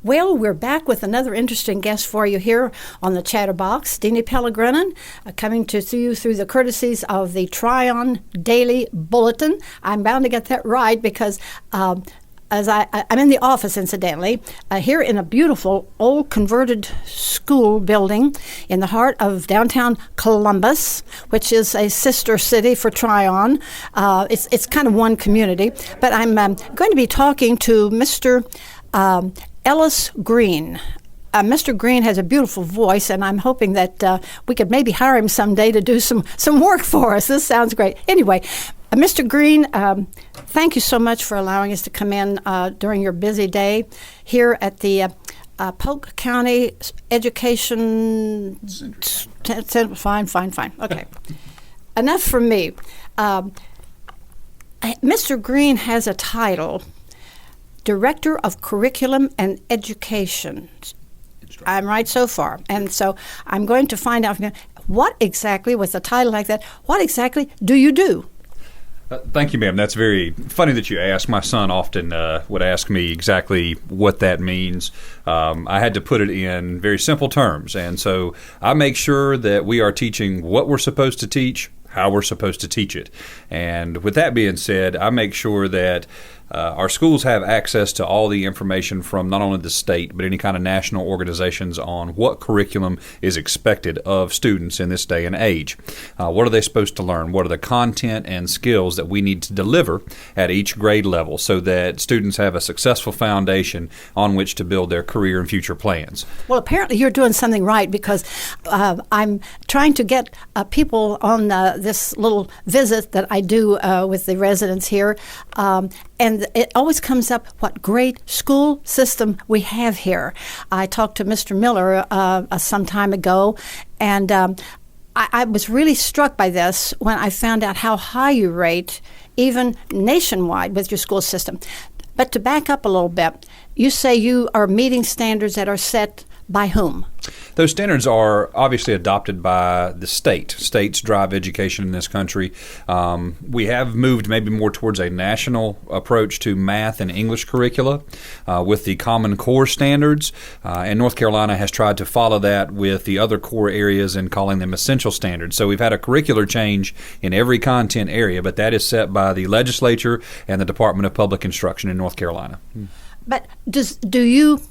Well, we're back with another interesting guest for you here on the Chatterbox. Deanie Pellegrinin, coming to you through the courtesies of the Tryon Daily Bulletin. I'm bound to get that right because as I'm in the office, incidentally, here in a beautiful old converted school building in the heart of downtown Columbus, which is a sister city for Tryon. It's kind of one community. But I'm going to be talking to Mr. Ellis Greene. Mr. Greene has a beautiful voice, and I'm hoping that we could maybe hire him someday to do some work for us. This sounds great. Anyway, Mr. Greene, thank you so much for allowing us to come in during your busy day here at the Polk County Education Center. Fine. Okay. Enough from me. Mr. Greene has a title, Director of Curriculum and Education. I'm right so far. And so I'm going to find out from you, what exactly, with a title like that, what exactly do you do? Thank you, ma'am. That's very funny that you ask. My son often would ask me exactly what that means. I had to put it in very simple terms. And so I make sure that we are teaching what we're supposed to teach, how we're supposed to teach it. And with that being said, I make sure that our schools have access to all the information from not only the state, but any kind of national organizations on what curriculum is expected of students in this day and age. What are they supposed to learn? What are the content and skills that we need to deliver at each grade level so that students have a successful foundation on which to build their career and future plans? Well, apparently you're doing something right, because I'm trying to get people on this little visit that I do with the residents here. And it always comes up what great school system we have here. I talked to Mr. Miller some time ago, and I was really struck by this when I found out how high you rate, even nationwide, with your school system. But to back up a little bit, you say you are meeting standards that are set by whom? Those standards are obviously adopted by the state. States drive education in this country. We have moved maybe more towards a national approach to math and English curricula with the Common Core standards, and North Carolina has tried to follow that with the other core areas and calling them essential standards. So we've had a curricular change in every content area, but that is set by the legislature and the Department of Public Instruction in North Carolina. But do you...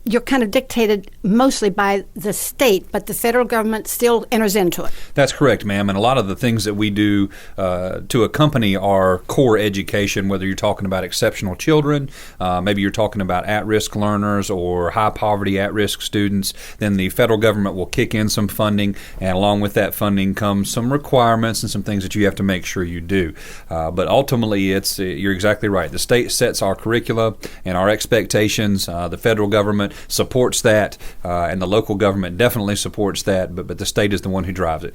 you're kind of dictated mostly by the state, but the federal government still enters into it. That's correct, ma'am. And a lot of the things that we do to accompany our core education, whether you're talking about exceptional children, maybe you're talking about at-risk learners or high-poverty at-risk students, then the federal government will kick in some funding, and along with that funding comes some requirements and some things that you have to make sure you do. But ultimately, you're exactly right. The state sets our curricula and our expectations. The federal government supports that, and the local government definitely supports that, but the state is the one who drives it.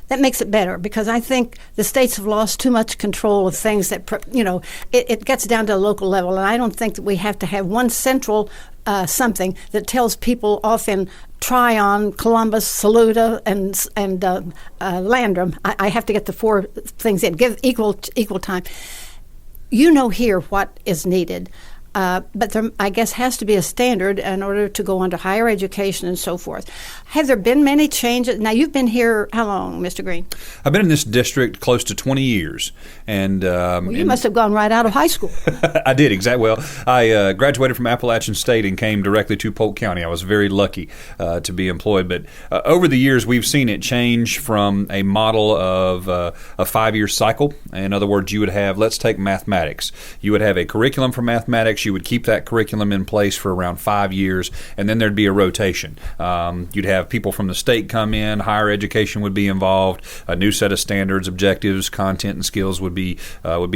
That makes it better, because I think the states have lost too much control of things that, it gets down to a local level, and I don't think that we have to have one central something that tells people off in Tryon, Columbus, Saluda, and Landrum. I have to get the four things in, give equal time. You know here what is needed. But there, I guess, has to be a standard in order to go on to higher education and so forth. Have there been many changes? Now, you've been here how long, Mr. Greene? I've been in this district close to 20 years. And you must have gone right out of high school. I did, exactly. Well, I graduated from Appalachian State and came directly to Polk County. I was very lucky to be employed. But over the years, we've seen it change from a model of a 5-year cycle. In other words, you would have, let's take mathematics. You would have a curriculum for mathematics. You would keep that curriculum in place for around 5 years, and then there'd be a rotation. You'd have people from the state come in, higher education would be involved, a new set of standards, objectives, content, and skills would be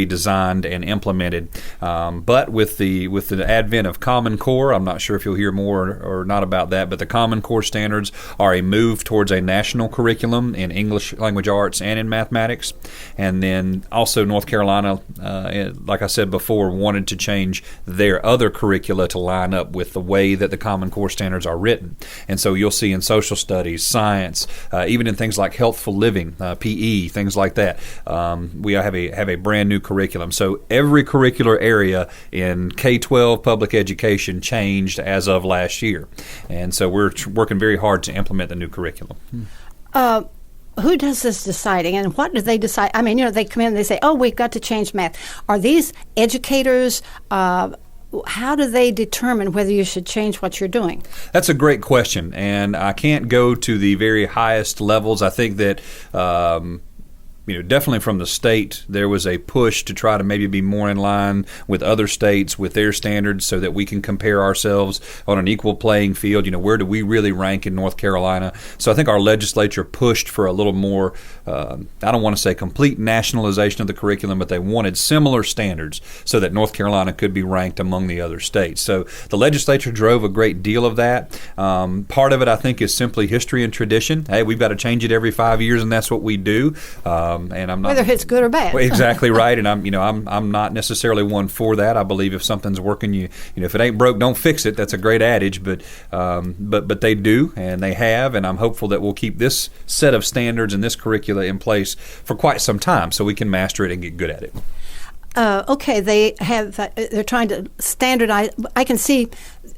designed and implemented. But with the advent of Common Core, I'm not sure if you'll hear more or not about that, but the Common Core standards are a move towards a national curriculum in English language arts and in mathematics. And then also North Carolina, like I said before, wanted to change their other curricula to line up with the way that the Common Core standards are written. And so you'll see in social studies, science, even in things like healthful living, PE, things like that, we have a brand new curriculum. So every curricular area in K-12 public education changed as of last year. And so we're working very hard to implement the new curriculum. Who does this deciding, and what do they decide? I mean, they come in and they say, oh, we've got to change math. Are these educators, how do they determine whether you should change what you're doing? That's a great question, and I can't go to the very highest levels. I think that definitely from the state, there was a push to try to maybe be more in line with other states with their standards so that we can compare ourselves on an equal playing field. Where do we really rank in North Carolina? So I think our legislature pushed for a little more, I don't want to say complete nationalization of the curriculum, but they wanted similar standards so that North Carolina could be ranked among the other states. So the legislature drove a great deal of that. Part of it, I think, is simply history and tradition. Hey, we've got to change it every 5 years, and that's what we do. And I'm not, whether it's good or bad. Exactly right. And I'm not necessarily one for that. I believe if something's working, if it ain't broke, don't fix it. That's a great adage, but they do, and they have, and I'm hopeful that we'll keep this set of standards and this curricula in place for quite some time so we can master it and get good at it. Okay, they're trying to standardize. I can see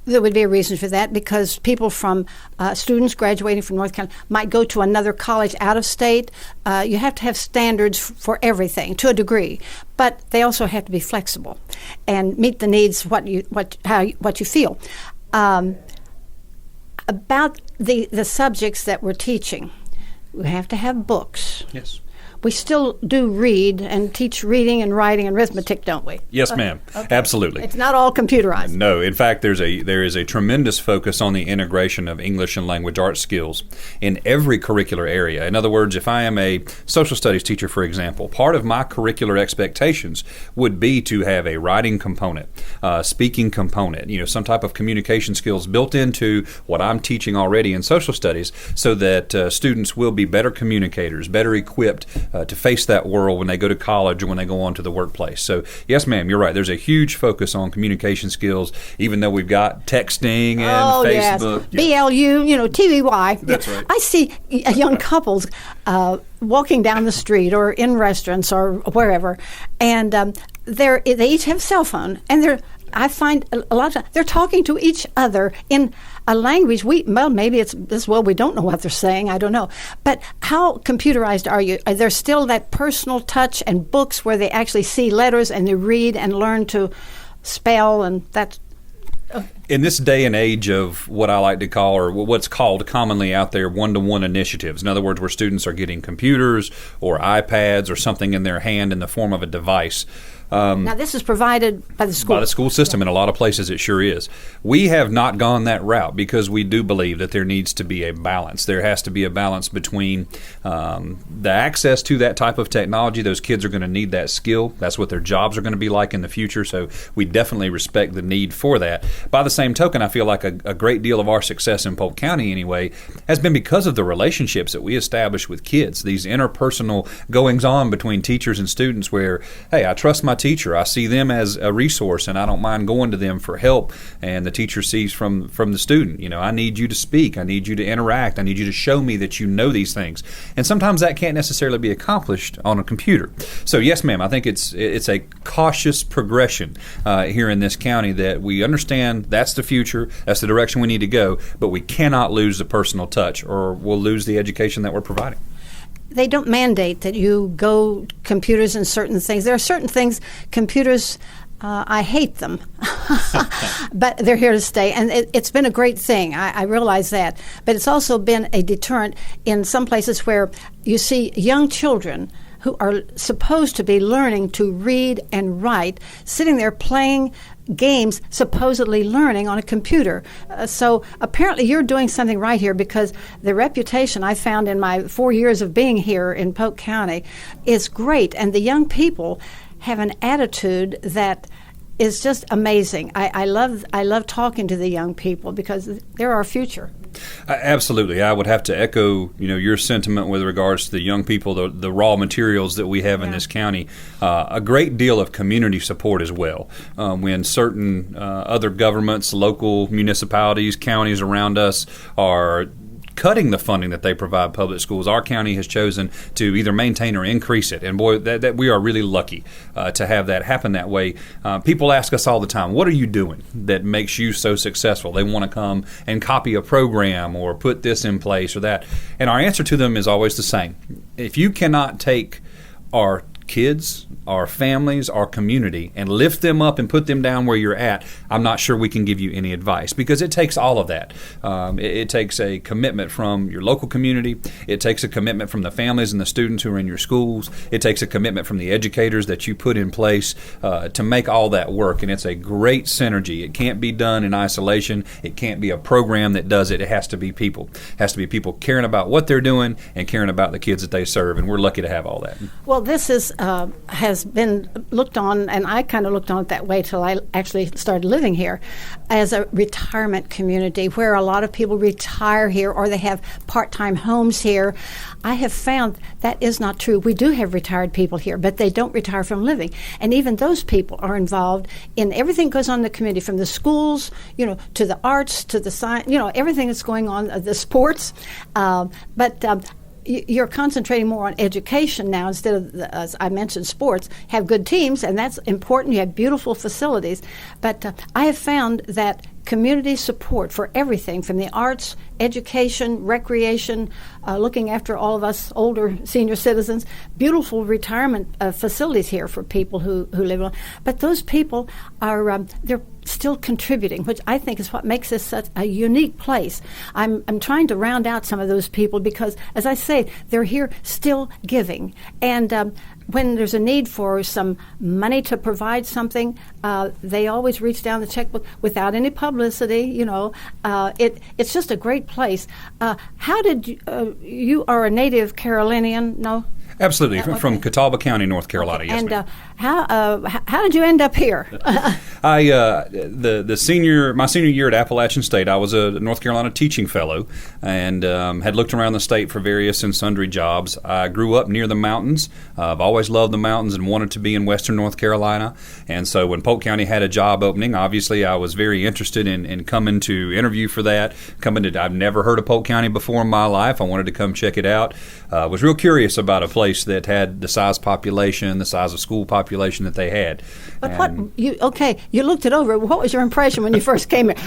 there would be a reason for that, because people from students graduating from North Carolina might go to another college out of state. You have to have standards for everything to a degree, but they also have to be flexible and meet the needs what you feel. About the subjects that we're teaching, we have to have books. Yes. We still do read and teach reading and writing and arithmetic, don't we? Yes, ma'am. Okay. Absolutely. It's not all computerized. No. In fact, there is a tremendous focus on the integration of English and language arts skills in every curricular area. In other words, if I am a social studies teacher, for example, part of my curricular expectations would be to have a writing component, speaking component, some type of communication skills built into what I'm teaching already in social studies so that students will be better communicators, better equipped to face that world when they go to college or when they go on to the workplace. So, yes, ma'am, you're right. There's a huge focus on communication skills, even though we've got texting and Facebook. Yes. BLU, TVY. That's right. I see young couples walking down the street or in restaurants or wherever, and they each have a cell phone, and I find a lot of times they're talking to each other in a language maybe it's this we don't know what they're saying. I don't know. But how computerized are you? Is there still that personal touch and books where they actually see letters and they read and learn to spell and that? In this day and age of what I like to call, or what's called commonly out there, one-to-one initiatives, in other words, where students are getting computers or iPads or something in their hand in the form of a device. Now, this is provided by the school. By the school system. In a lot of places, it sure is. We have not gone that route because we do believe that there needs to be a balance. There has to be a balance between the access to that type of technology. Those kids are going to need that skill. That's what their jobs are going to be like in the future. So we definitely respect the need for that. By the same token, I feel like a great deal of our success in Polk County anyway has been because of the relationships that we establish with kids, these interpersonal goings-on between teachers and students where, hey, I trust my teacher. I see them as a resource, and I don't mind going to them for help. And the teacher sees from the student, I need you to speak. I need you to interact. I need you to show me that you know these things. And sometimes that can't necessarily be accomplished on a computer. So yes, ma'am, I think it's a cautious progression here in this county that we understand that's the future, that's the direction we need to go, but we cannot lose the personal touch or we'll lose the education that we're providing. They don't mandate that you go computers and certain things. There are certain things, computers, I hate them, but they're here to stay. And it's been a great thing. I realize that. But it's also been a deterrent in some places where you see young children who are supposed to be learning to read and write, sitting there playing games, supposedly learning on a computer. So apparently you're doing something right here, because the reputation I found in my 4 years of being here in Polk County is great. And the young people have an attitude that is just amazing. I love talking to the young people because they're our future. Absolutely. I would have to echo, your sentiment with regards to the young people, the raw materials that we have in this county. A great deal of community support as well. When certain other governments, local municipalities, counties around us are cutting the funding that they provide public schools, our county has chosen to either maintain or increase it. And boy, that we are really lucky to have that happen that way. People ask us all the time, what are you doing that makes you so successful? They want to come and copy a program or put this in place or that. And our answer to them is always the same. If you cannot take our kids, our families, our community, and lift them up and put them down where you're at, I'm not sure we can give you any advice, because it takes all of that. It takes a commitment from your local community. It takes a commitment from the families and the students who are in your schools. It takes a commitment from the educators that you put in place to make all that work, and it's a great synergy. It can't be done in isolation. It can't be a program that does it. It has to be people. It has to be people caring about what they're doing and caring about the kids that they serve, and we're lucky to have all that. Well, this has been looked on, and I kind of looked on it that way till I actually started living here, as a retirement community where a lot of people retire here or they have part-time homes here. I have found that is not true. We do have retired people here, but they don't retire from living. And even those people are involved in everything that goes on in the community, from the schools, to the arts, to the science, everything that's going on, the sports. You're concentrating more on education now instead of, as I mentioned, sports. Have good teams, and that's important. You have beautiful facilities. But I have found that community support for everything from the arts, education, recreation, looking after all of us older senior citizens, beautiful retirement facilities here for people who live on. But those people are they're still contributing, which I think is what makes this such a unique place. I'm trying to round out some of those people because, as I say, they're here still giving. And when there's a need for some money to provide something, they always reach down the checkbook without any publicity. It's just a great place. How did you are a native Carolinian? No. Absolutely, Okay. from Catawba County, North Carolina. Okay. Yes, And ma'am. how did you end up here? My senior year at Appalachian State, I was a North Carolina teaching fellow, and had looked around the state for various and sundry jobs. I grew up near the mountains. I've always loved the mountains and wanted to be in Western North Carolina. And so when Polk County had a job opening, obviously I was very interested in coming to interview for that. I've never heard of Polk County before in my life. I wanted to come check it out. Was real curious about a place that had the size population, the size of school population that they had. But you looked it over. What was your impression when you first came here?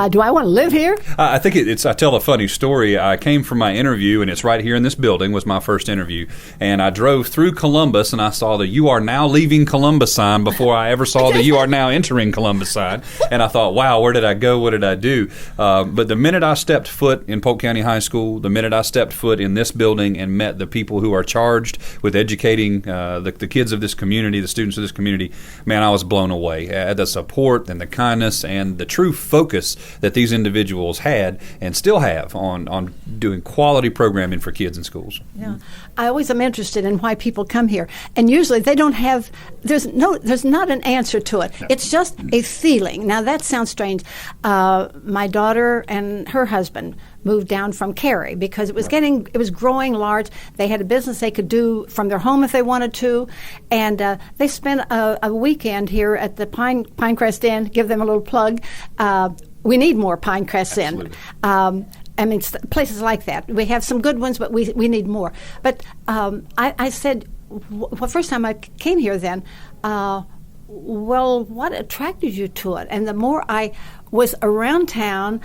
Do I want to live here? I think I tell a funny story. I came for my interview, and it's right here in this building was my first interview. And I drove through Columbus, and I saw the "You are now leaving Columbus" sign before I ever saw the "You are now entering Columbus" sign. And I thought, wow, where did I go? What did I do? But the minute I stepped foot in Polk County High School, the minute I stepped foot in this building and met the people who are charged with educating the kids of this community, the students of this community, man, I was blown away. The support and the kindness and the true focus that these individuals had and still have on doing quality programming for kids in schools. Yeah, I always am interested in why people come here, and usually they don't have. There's not an answer to it. No. It's just a feeling. Now that sounds strange. My daughter and her husband moved down from Cary because it was growing large. They had a business they could do from their home if they wanted to, and they spent a weekend here at the Pinecrest Inn. Give them a little plug. We need more Pinecrest Inn. Places like that. We have some good ones, but we need more. But I said, first time I came here then, well, what attracted you to it? And the more I was around town,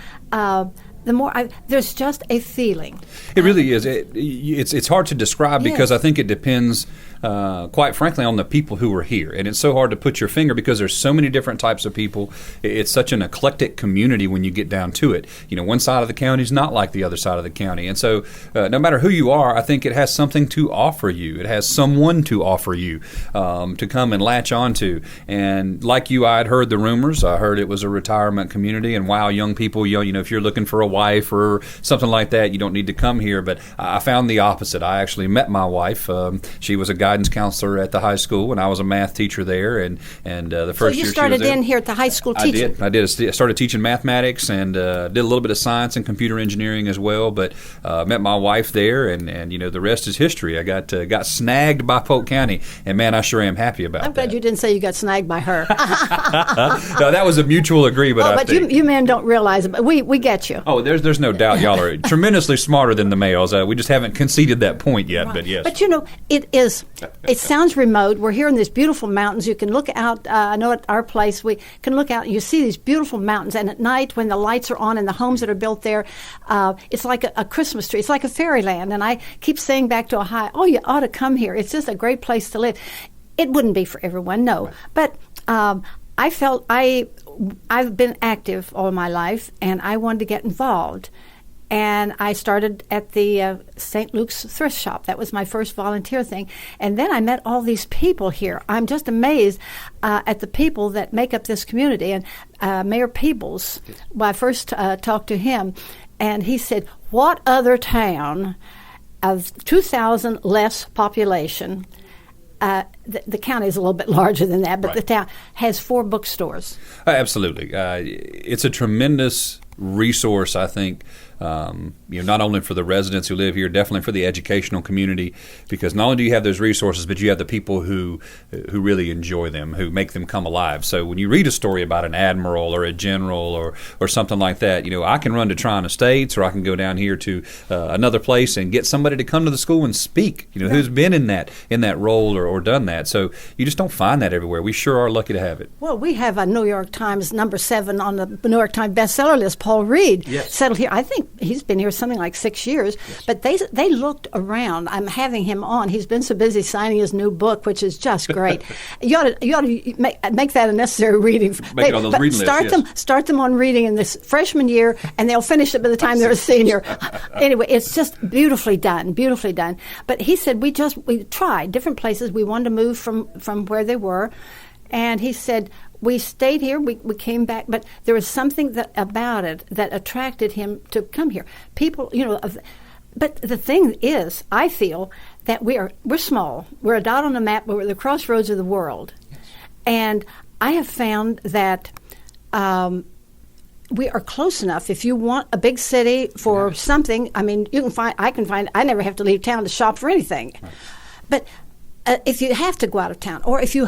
the more there's just a feeling. It really is. It's hard to describe because I think it depends, quite frankly, on the people who are here. And it's so hard to put your finger because there's so many different types of people. It's such an eclectic community when you get down to it. One side of the county is not like the other side of the county. And so no matter who you are, I think it has something to offer you. It has someone to offer you to come and latch onto. And like you, I had heard the rumors. I heard it was a retirement community. And wow, young people, if you're looking for a wife or something like that, you don't need to come here. But I found the opposite. I actually met my wife. She was a guide guidance counselor at the high school, and I was a math teacher there. And the first year you started she was there, in here at the high school teaching. I did. I started teaching mathematics and did a little bit of science and computer engineering as well. But met my wife there, and the rest is history. I got snagged by Polk County, and man, I sure am happy about that. I'm glad you didn't say you got snagged by her. No, that was a mutual agreement. But you men don't realize it. But we get you. Oh, there's no doubt y'all are tremendously smarter than the males. We just haven't conceded that point yet. Right. But yes. But it sounds remote. We're here in these beautiful mountains. You can look out. I know at our place we can look out and you see these beautiful mountains. And at night when the lights are on and the homes that are built there, it's like a Christmas tree. It's like a fairyland. And I keep saying back to Ohio, oh, you ought to come here. It's just a great place to live. It wouldn't be for everyone, no. Right. But I felt I've been active all my life, and I wanted to get involved. And I started at the St. Luke's thrift shop. That was my first volunteer thing. And then I met all these people here. I'm just amazed at the people that make up this community. And Mayor Peebles, when I first talked to him, and he said, what other town of 2,000 less population, the county is a little bit larger than that, but right. The town has 4 bookstores. Absolutely. It's a tremendous resource, I think, not only for the residents who live here, definitely for the educational community, because not only do you have those resources, but you have the people who really enjoy them, who make them come alive. So when you read a story about an admiral or a general or something like that, I can run to Tryon Estates, or I can go down here to another place and get somebody to come to the school and speak, who's been in that role or done that. So you just don't find that everywhere. We sure are lucky to have it. Well, we have a New York Times number 7 on the New York Times bestseller list. Paul Reed settled here. I think he's been here something like 6 years. Yes. But they looked around. I'm having him on. He's been so busy signing his new book, which is just great. you ought to make that a necessary reading. Make it on those reading lists. Start them on reading in this freshman year, and they'll finish it by the time they're a senior. Anyway, it's just beautifully done. But he said we tried different places. We wanted to move from where they were, and he said, we stayed here, we came back, but there was something about it that attracted him to come here. People, but the thing is, I feel that we're small. We're a dot on the map, but we're at the crossroads of the world. Yes. And I have found that we are close enough. If you want a big city for something, I mean, I never have to leave town to shop for anything. Right. But if you have to go out of town, or if you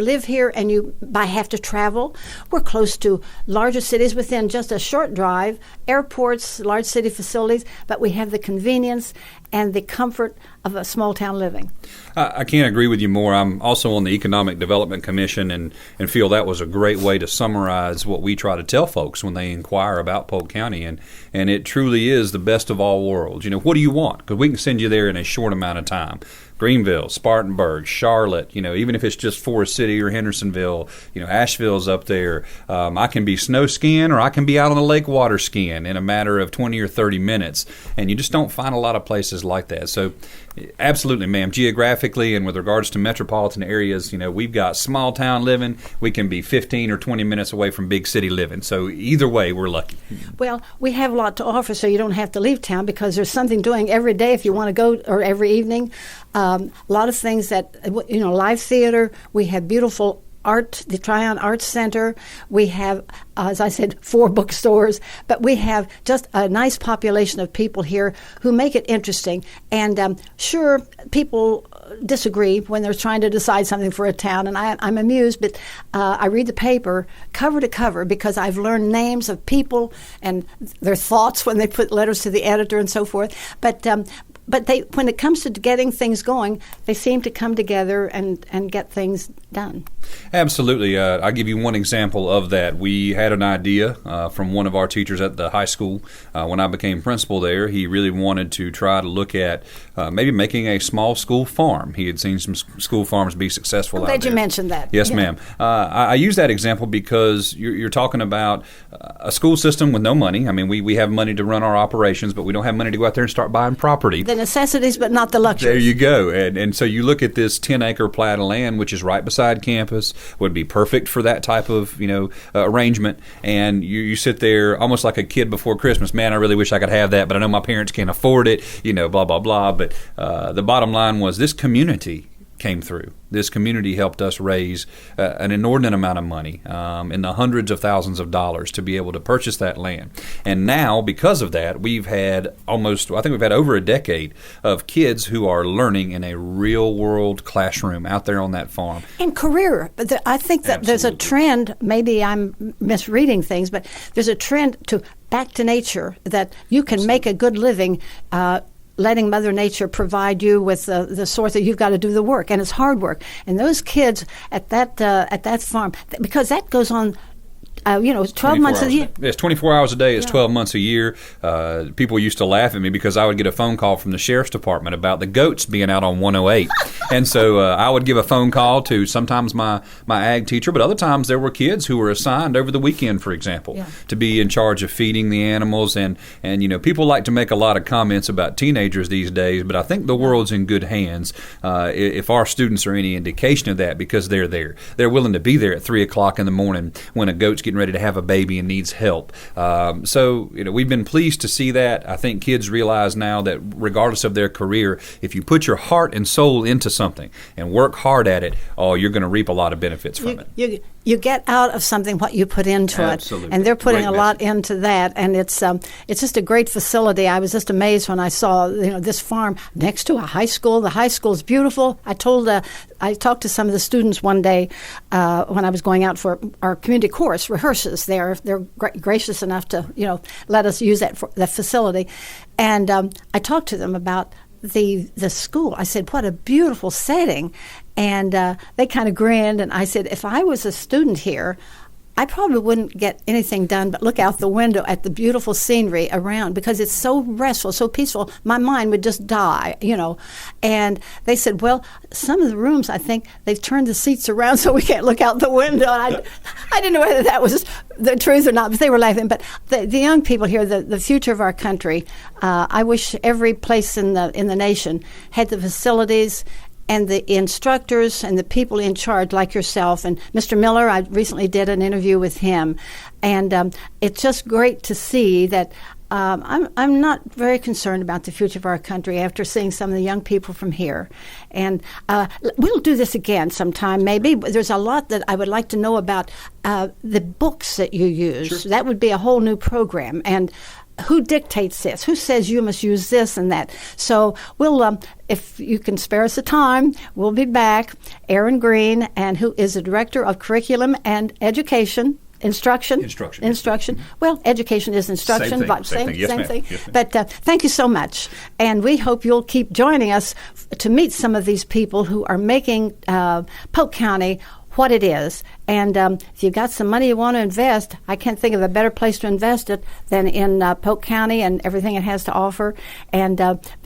live here and you have to travel, we're close to larger cities within just a short drive, airports, large city facilities, but we have the convenience and the comfort of a small town living. I can't agree with you more. I'm also on the Economic Development Commission and feel that was a great way to summarize what we try to tell folks when they inquire about Polk County. And it truly is the best of all worlds. What do you want? Because we can send you there in a short amount of time. Greenville, Spartanburg, Charlotte, even if it's just Forest City or Hendersonville, Asheville's up there. I can be snow skiing, or I can be out on the lake water skiing in a matter of 20 or 30 minutes. And you just don't find a lot of places like that. So absolutely, ma'am. Geographically and with regards to metropolitan areas, we've got small town living. We can be 15 or 20 minutes away from big city living. So either way, we're lucky. Well, we have a lot to offer, so you don't have to leave town, because there's something doing every day if you want to go, or every evening. A lot of things that, live theater. We have beautiful art, the Tryon Arts Center. We have, as I said, 4 bookstores, but we have just a nice population of people here who make it interesting. And sure, people disagree when they're trying to decide something for a town, and I'm amused, but I read the paper cover to cover because I've learned names of people and their thoughts when they put letters to the editor and so forth. But when it comes to getting things going, they seem to come together and get things done. Absolutely. I'll give you one example of that. We had an idea from one of our teachers at the high school. When I became principal there, he really wanted to try to look at maybe making a small school farm. He had seen some school farms be successful out there. I'm glad you mentioned that. Yes, ma'am. I use that example because you're talking about a school system with no money. I mean, we have money to run our operations, but we don't have money to go out there and start buying property. The necessities, but not the luxuries. There you go. And so you look at this 10-acre plat of land, which is right beside campus, would be perfect for that type of arrangement. And you sit there almost like a kid before Christmas. Man, I really wish I could have that, but I know my parents can't afford it. Blah blah blah. But the bottom line was this community came through. This community helped us raise an inordinate amount of money, in the hundreds of thousands of dollars, to be able to purchase that land. And now, because of that, we've had over a decade of kids who are learning in a real-world classroom out there on that farm. And career. I think that there's a trend, maybe I'm misreading things, but there's a trend to back to nature, that you can make a good living letting Mother Nature provide you with the source, that you've got to do the work, and it's hard work. And those kids at that farm, because that goes on 12 months a year. It's 24 hours a day. It's 12 months a year. People used to laugh at me because I would get a phone call from the sheriff's department about the goats being out on 108. And so I would give a phone call to sometimes my ag teacher, but other times there were kids who were assigned over the weekend, for example, to be in charge of feeding the animals. And people like to make a lot of comments about teenagers these days, but I think the world's in good hands if our students are any indication of that, because they're there. They're willing to be there at 3 o'clock in the morning when a goat's getting ready to have a baby and needs help. So we've been pleased to see that. I think kids realize now that regardless of their career, if you put your heart and soul into something and work hard at it, you're going to reap a lot of benefits from it. You get out of something what you put into Absolutely. it, and they're putting a lot into that, and it's just a great facility. I was just amazed when I saw this farm next to a high school. The high school is beautiful. I talked to some of the students one day when I was going out for our community chorus rehearsals. They're gracious enough to let us use that facility, and I talked to them about the school. I said, what a beautiful setting. And they kind of grinned, and I said, if I was a student here, I probably wouldn't get anything done but look out the window at the beautiful scenery around, because it's so restful, so peaceful. My mind would just die, And they said, well, some of the rooms, I think they've turned the seats around so we can't look out the window. And I didn't know whether that was the truth or not, but they were laughing. But the young people here, the future of our country, I wish every place in the nation had the facilities and the instructors and the people in charge like yourself. And Mr. Miller, I recently did an interview with him. And it's just great to see that I'm not very concerned about the future of our country after seeing some of the young people from here. And we'll do this again sometime, maybe. But there's a lot that I would like to know about the books that you use. Sure. That would be a whole new program. And who dictates this? Who says you must use this and that? So we'll, if you can spare us the time, we'll be back. Aaron Greene, and who is the Director of Curriculum and Education. Instruction. Well, education is instruction. Same thing. Yes, but thank you so much. And we hope you'll keep joining us to meet some of these people who are making Polk County what it is. And if you've got some money you want to invest, I can't think of a better place to invest it than in Polk County and everything it has to offer. And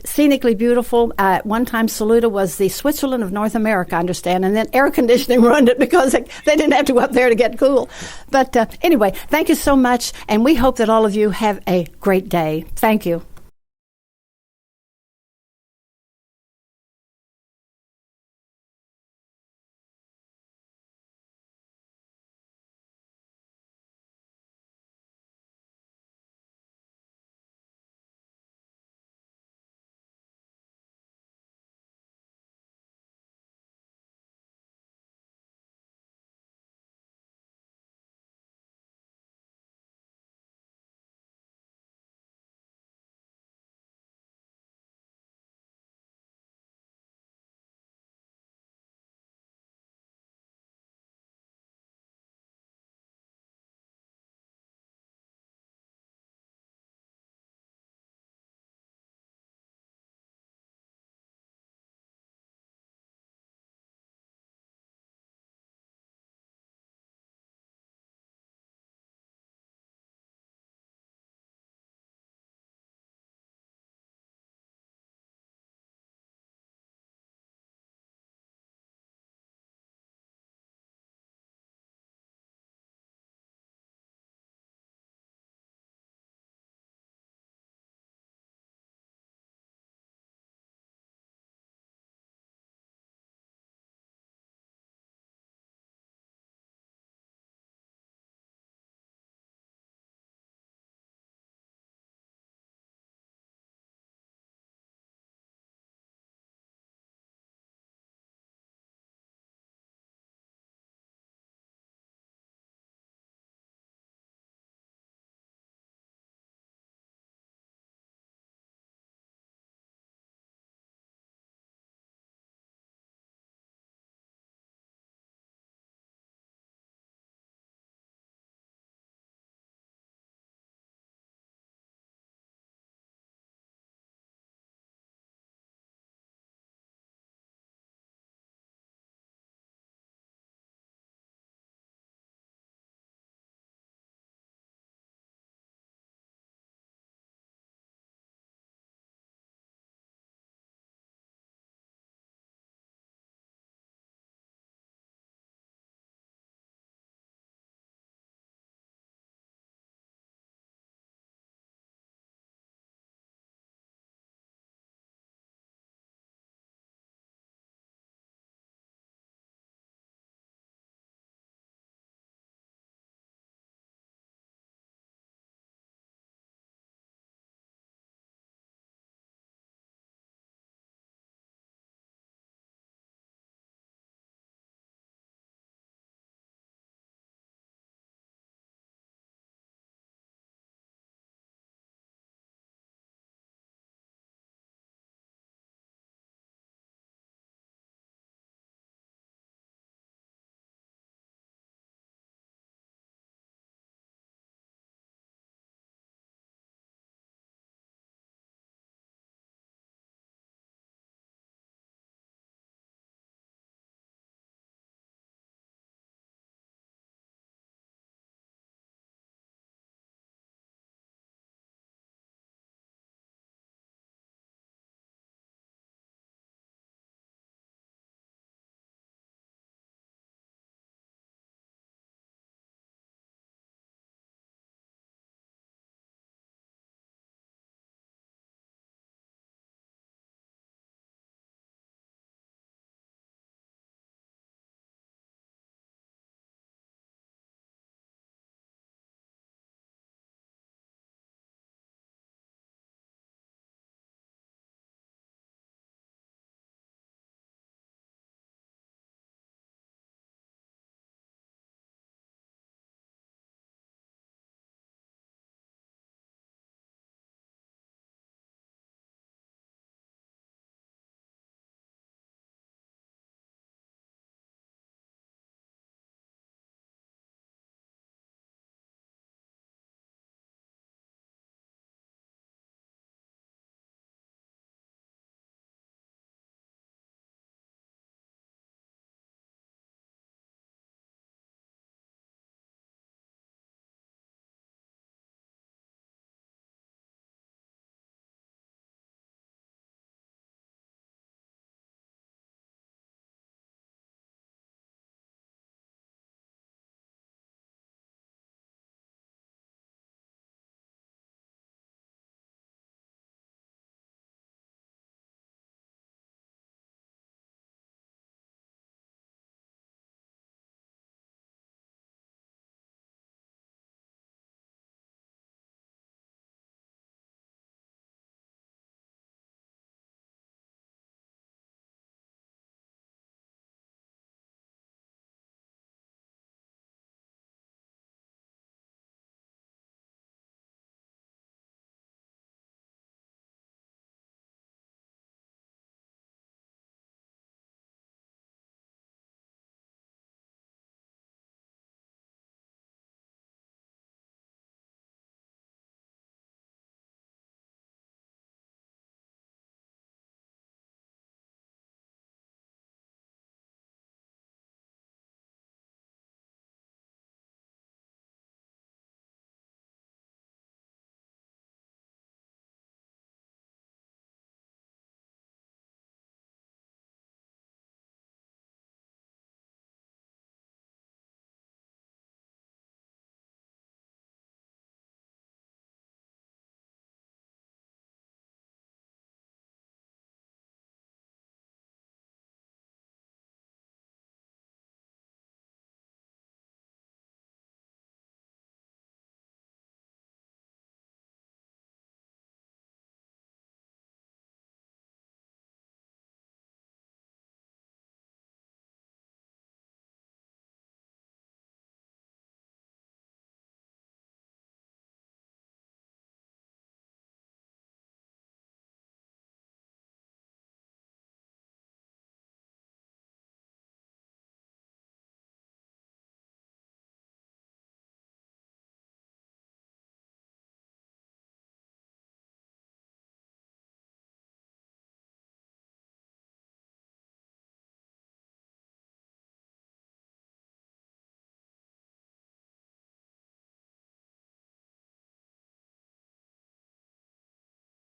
scenically beautiful. At one time, Saluda was the Switzerland of North America, I understand. And then air conditioning ruined it because they didn't have to go up there to get cool. But anyway, thank you so much. And we hope that all of you have a great day. Thank you.